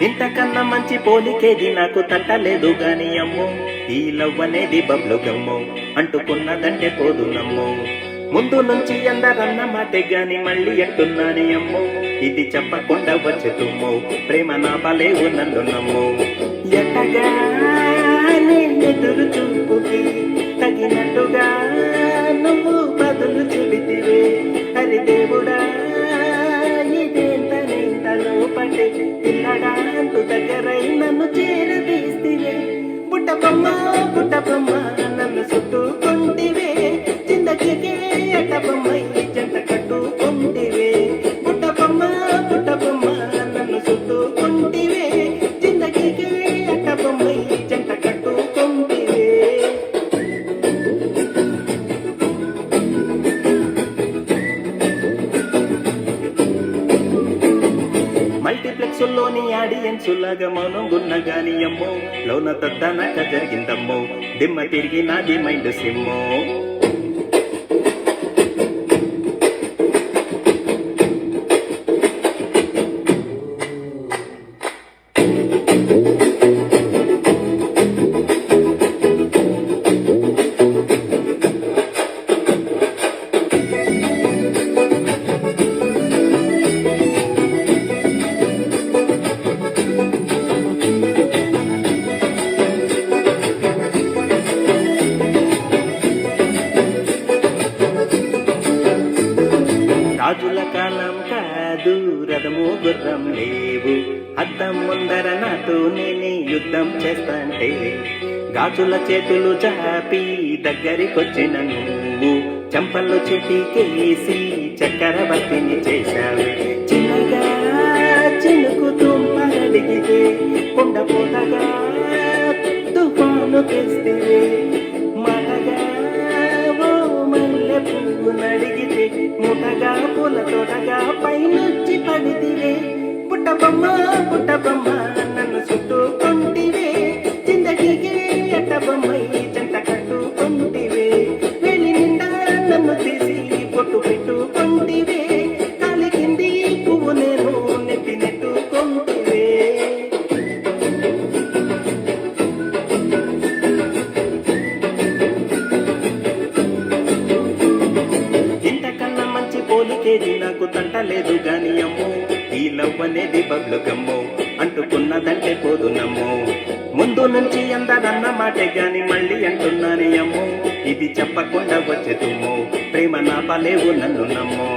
ఇంతకన్నా మంచి పోలికేది నాకు తట్టలేదు గాని అమ్మో, ఈ లవ్ అనేది బబ్లు గమ్మో, అంటుకున్నదంటే పోదు నమ్మో. ముందు నుంచి అందరన్న మాటే గాని మళ్ళీ అంటున్నాని అమ్మో, ఇది చెప్పకుండా వచ్చే తుమ్మో, ప్రేమ నా బలేవు నన్ను నమ్మో. ఎట్టగా ఎదురు చూపుకి తగినట్టుగా నువ్వు బదులు చెబితివే, హరి దేవుడా ఇదేంతనేంతలో పట్టే పిల్లడా అంటూ దగ్గరై నన్ను చేరదీస్తివే. బుట్టబొమ్మ బుట్టబొమ్మ నన్ను చుట్టుకుంటివే, జిందగీకే అట్టబొమ్మై జంట కట్టుకుంటివే. బుట్టబొమ్మ బుట్టబొమ్మ నన్ను చుట్టుకుంటివే, జిందగీకే అట్టబొమ్మై జంట కట్టుకుంటివే. మల్టీప్లెక్స్లోని ఆడియన్స్ లాగా మౌనంగున్న గాని అమ్మో, లోన తద్దనక జరిగిందమ్మో, దిమ్మ తిరిగి నాది మైండ్ సిమ్మో. రాజుల కాలం కాదు, రథము గుర్రం లేవు, అద్దం ముందర నాతో నేనే యుద్ధం చేస్తాంటే, గాజుల చేతులు జాపి దగ్గరికొచ్చిన నువ్వు, చంపల్లో చిటికేసి చక్రవర్తిని చేశావు. చిన్నగా చినుకు తుంపరడిగితే కుండపోతగా తుఫాను తెస్తే, మాటగా ఓ మల్లె పువ్వు నడిగితే ముటగా పూల తోటగా పైనొచ్చి పడితివే. పుట్టబొమ్మ పుట్టబొమ్మ నన్ను చుట్టుకుంటివే, జిందగీకే అట్టబొమ్మై జంట కట్టుకుంటివే. వేలి నిండా నన్ను తీసి పొట్టు పెట్టుకుంటివే, కాలి కింది పువ్వు నేను నెత్తి నెట్టుకుంటివే. ఇంతకన్నా మంచి పోలికేది నాకు తంటలేదు గాని అమ్మో, ఈ లవ్ అనేది బబ్లు గమ్మో, అంటుకున్నదంటే పోదు నమ్మో. ముందు నుంచి అందరన్న మాటే గాని మళ్ళీ అంటున్నాని అమ్మో, ఇది చెప్పకుండా వచ్చే తుమ్మో, ప్రేమ నా బలేవు నన్ను నమ్మో.